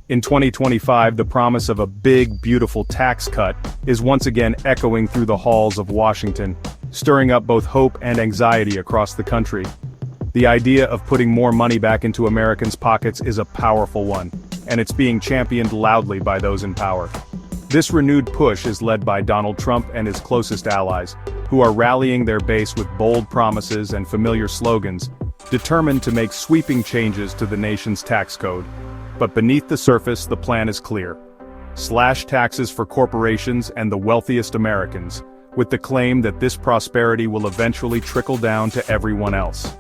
In 2025, the promise of a big, beautiful tax cut is once again echoing through the halls of Washington, stirring up both hope and anxiety across the country. The idea of putting more money back into Americans' pockets is a powerful one, and it's being championed loudly by those in power. This renewed push is led by Donald Trump and his closest allies, who are rallying their base with bold promises and familiar slogans, determined to make sweeping changes to the nation's tax code. But beneath the surface, the plan is clear. Slash taxes for corporations and the wealthiest Americans, with the claim that this prosperity will eventually trickle down to everyone else.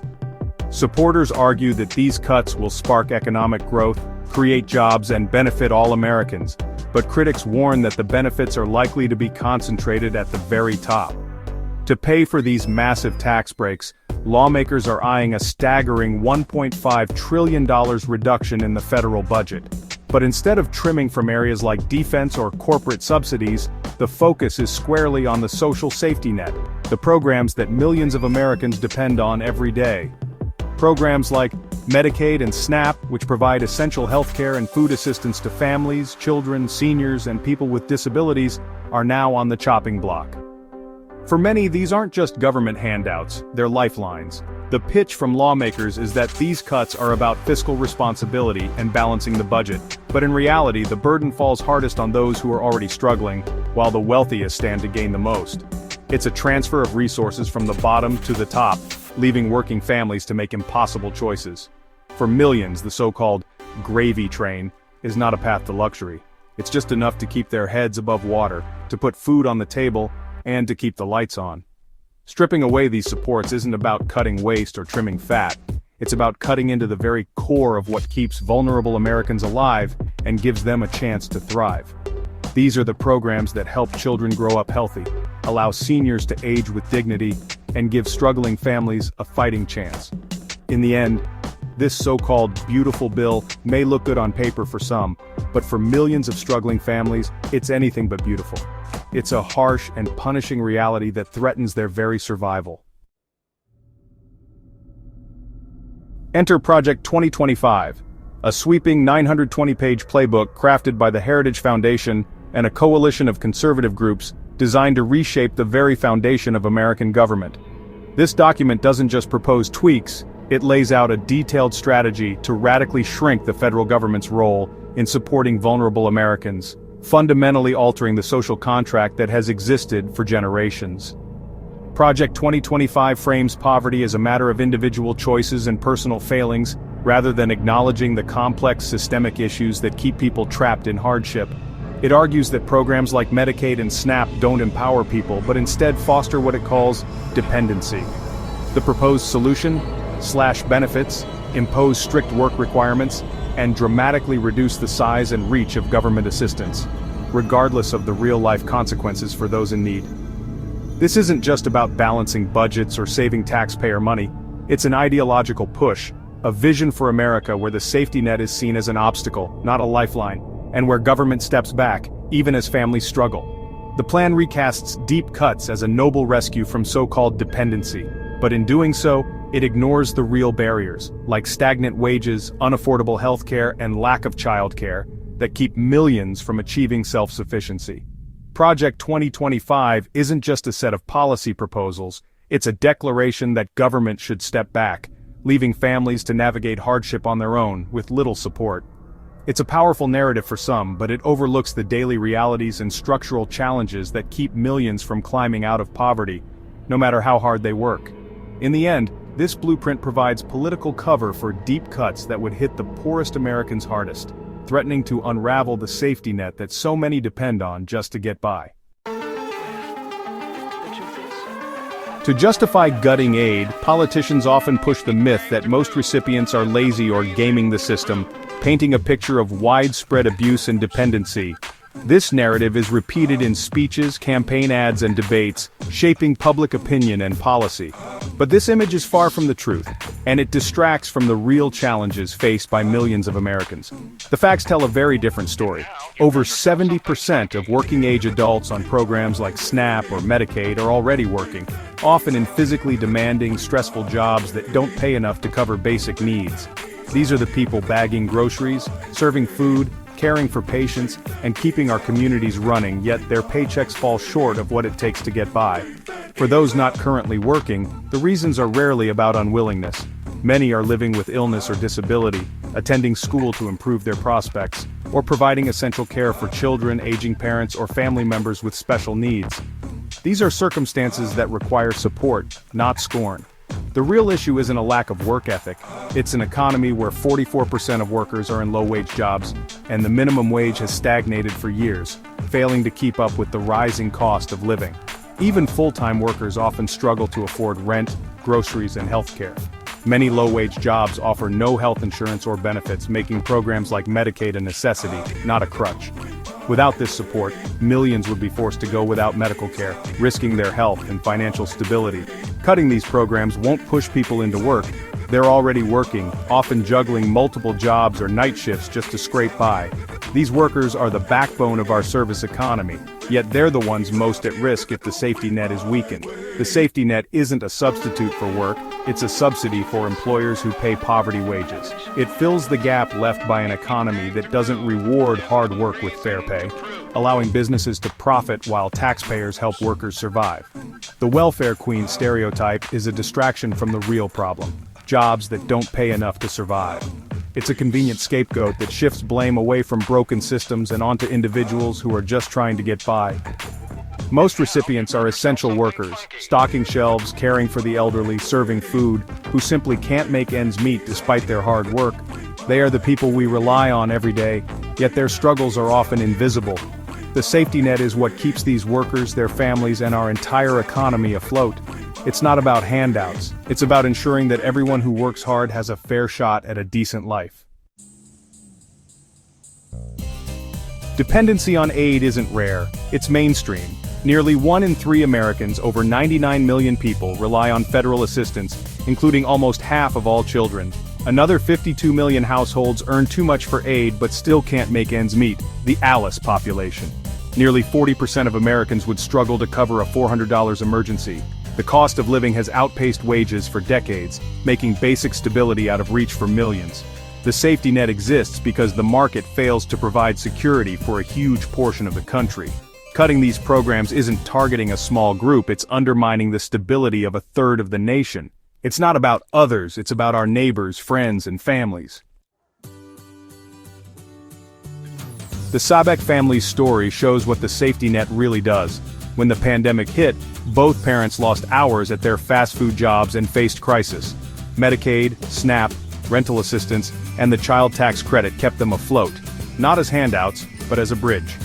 Supporters argue that these cuts will spark economic growth, create jobs, and benefit all Americans, but critics warn that the benefits are likely to be concentrated at the very top. To pay for these massive tax breaks, lawmakers are eyeing a staggering $1.5 trillion reduction in the federal budget. But instead of trimming from areas like defense or corporate subsidies, the focus is squarely on the social safety net, the programs that millions of Americans depend on every day. Programs like Medicaid and SNAP, which provide essential healthcare and food assistance to families, children, seniors, and people with disabilities, are now on the chopping block. For many, these aren't just government handouts, they're lifelines. The pitch from lawmakers is that these cuts are about fiscal responsibility and balancing the budget, but in reality, the burden falls hardest on those who are already struggling, while the wealthiest stand to gain the most. It's a transfer of resources from the bottom to the top, leaving working families to make impossible choices. For millions, the so-called gravy train is not a path to luxury. It's just enough to keep their heads above water, to put food on the table, and to keep the lights on. Stripping away these supports isn't about cutting waste or trimming fat. It's about cutting into the very core of what keeps vulnerable Americans alive and gives them a chance to thrive. These are the programs that help children grow up healthy, allow seniors to age with dignity, and give struggling families a fighting chance. In the end, this so-called beautiful bill may look good on paper for some, but for millions of struggling families, it's anything but beautiful. It's a harsh and punishing reality that threatens their very survival. Enter Project 2025, a sweeping 920-page playbook crafted by the Heritage Foundation and a coalition of conservative groups designed to reshape the very foundation of American government. This document doesn't just propose tweaks, it lays out a detailed strategy to radically shrink the federal government's role in supporting vulnerable Americans, fundamentally altering the social contract that has existed for generations. Project 2025 frames poverty as a matter of individual choices and personal failings, rather than acknowledging the complex systemic issues that keep people trapped in hardship. It argues that programs like Medicaid and SNAP don't empower people, but instead foster what it calls dependency. The proposed solution: slash benefits, impose strict work requirements, and dramatically reduce the size and reach of government assistance, regardless of the real-life consequences for those in need. This isn't just about balancing budgets or saving taxpayer money, it's an ideological push, a vision for America where the safety net is seen as an obstacle, not a lifeline, and where government steps back, even as families struggle. The plan recasts deep cuts as a noble rescue from so-called dependency, but in doing so, it ignores the real barriers, like stagnant wages, unaffordable healthcare, and lack of childcare, that keep millions from achieving self-sufficiency. Project 2025 isn't just a set of policy proposals, it's a declaration that government should step back, leaving families to navigate hardship on their own, with little support. It's a powerful narrative for some, but it overlooks the daily realities and structural challenges that keep millions from climbing out of poverty, no matter how hard they work. In the end, this blueprint provides political cover for deep cuts that would hit the poorest Americans hardest, threatening to unravel the safety net that so many depend on just to get by. To justify gutting aid, politicians often push the myth that most recipients are lazy or gaming the system, painting a picture of widespread abuse and dependency. This narrative is repeated in speeches, campaign ads, and debates, shaping public opinion and policy. But this image is far from the truth, and it distracts from the real challenges faced by millions of Americans. The facts tell a very different story. Over 70% of working-age adults on programs like SNAP or Medicaid are already working, often in physically demanding, stressful jobs that don't pay enough to cover basic needs. These are the people bagging groceries, serving food, caring for patients, and keeping our communities running, yet their paychecks fall short of what it takes to get by. For those not currently working, the reasons are rarely about unwillingness. Many are living with illness or disability, attending school to improve their prospects, or providing essential care for children, aging parents, or family members with special needs. These are circumstances that require support, not scorn. The real issue isn't a lack of work ethic, it's an economy where 44% of workers are in low-wage jobs, and the minimum wage has stagnated for years, failing to keep up with the rising cost of living. Even full-time workers often struggle to afford rent, groceries, and healthcare. Many low-wage jobs offer no health insurance or benefits, making programs like Medicaid a necessity, not a crutch. Without this support, millions would be forced to go without medical care, risking their health and financial stability. Cutting these programs won't push people into work. They're already working, often juggling multiple jobs or night shifts just to scrape by. These workers are the backbone of our service economy, yet they're the ones most at risk if the safety net is weakened. The safety net isn't a substitute for work, it's a subsidy for employers who pay poverty wages. It fills the gap left by an economy that doesn't reward hard work with fair pay, allowing businesses to profit while taxpayers help workers survive. The welfare queen stereotype is a distraction from the real problem: jobs that don't pay enough to survive. It's a convenient scapegoat that shifts blame away from broken systems and onto individuals who are just trying to get by. Most recipients are essential workers, stocking shelves, caring for the elderly, serving food, who simply can't make ends meet despite their hard work. They are the people we rely on every day, yet their struggles are often invisible. The safety net is what keeps these workers, their families, and our entire economy afloat. It's not about handouts, it's about ensuring that everyone who works hard has a fair shot at a decent life. Dependency on aid isn't rare, it's mainstream. Nearly 1 in 3 Americans, over 99 million people, rely on federal assistance, including almost half of all children. Another 52 million households earn too much for aid but still can't make ends meet, the ALICE population. Nearly 40% of Americans would struggle to cover a $400 emergency. The cost of living has outpaced wages for decades, making basic stability out of reach for millions. The safety net exists because the market fails to provide security for a huge portion of the country. Cutting these programs isn't targeting a small group, it's undermining the stability of a third of the nation. It's not about others, it's about our neighbors, friends, and families. The Sabek family's story shows what the safety net really does. When the pandemic hit, both parents lost hours at their fast food jobs and faced crisis. Medicaid, SNAP, rental assistance, and the child tax credit kept them afloat, not as handouts, but as a bridge.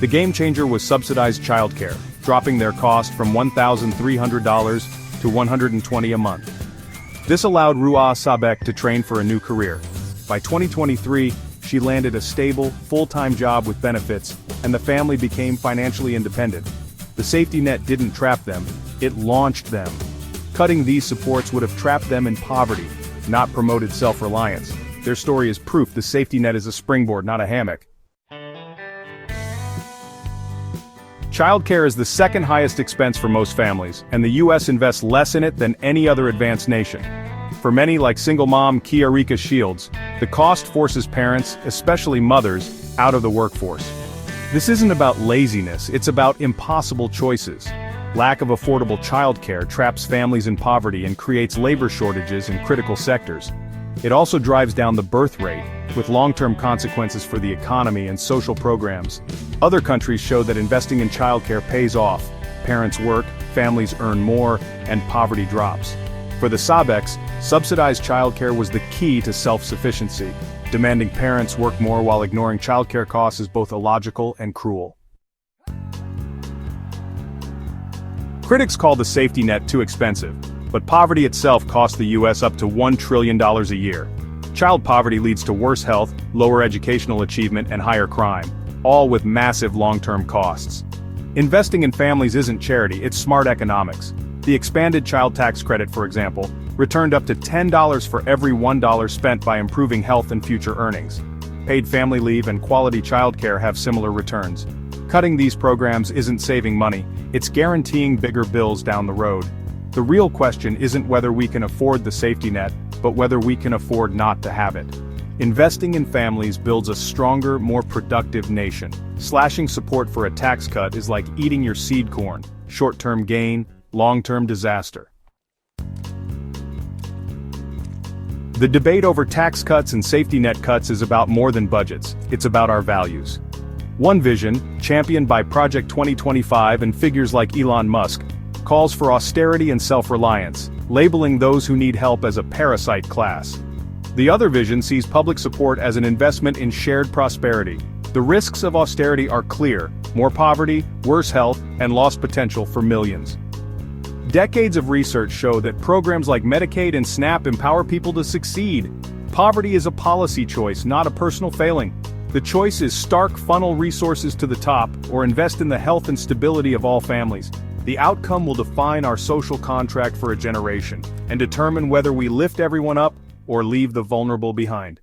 The game changer was subsidized childcare, dropping their cost from $1,300 to $120 a month. This allowed Ruah Sabek to train for a new career. By 2023, she landed a stable, full-time job with benefits, and the family became financially independent. The safety net didn't trap them, it launched them. Cutting these supports would have trapped them in poverty, not promoted self-reliance. Their story is proof the safety net is a springboard, not a hammock. Childcare is the second highest expense for most families, and the U.S. invests less in it than any other advanced nation. For many, like single mom Kiarika Shields, the cost forces parents, especially mothers, out of the workforce. This isn't about laziness, it's about impossible choices. Lack of affordable childcare traps families in poverty and creates labor shortages in critical sectors. It also drives down the birth rate, with long-term consequences for the economy and social programs. Other countries show that investing in childcare pays off. Parents work, families earn more, and poverty drops. For the Sabeks, subsidized childcare was the key to self-sufficiency. Demanding parents work more while ignoring childcare costs is both illogical and cruel. Critics call the safety net too expensive, but poverty itself costs the U.S. up to $1 trillion a year. Child poverty leads to worse health, lower educational achievement, and higher crime, all with massive long-term costs. Investing in families isn't charity, it's smart economics. The expanded child tax credit, for example, returned up to $10 for every $1 spent by improving health and future earnings. Paid family leave and quality childcare have similar returns. Cutting these programs isn't saving money, it's guaranteeing bigger bills down the road. The real question isn't whether we can afford the safety net, but whether we can afford not to have it. Investing in families builds a stronger, more productive nation. Slashing support for a tax cut is like eating your seed corn: short-term gain, long-term disaster. The debate over tax cuts and safety net cuts is about more than budgets, it's about our values. One vision, championed by Project 2025 and figures like Elon Musk, calls for austerity and self-reliance, labeling those who need help as a parasite class. The other vision sees public support as an investment in shared prosperity. The risks of austerity are clear: more poverty, worse health, and lost potential for millions. Decades of research show that programs like Medicaid and SNAP empower people to succeed. Poverty is a policy choice, not a personal failing. The choice is stark: funnel resources to the top, or invest in the health and stability of all families. The outcome will define our social contract for a generation, and determine whether we lift everyone up or leave the vulnerable behind.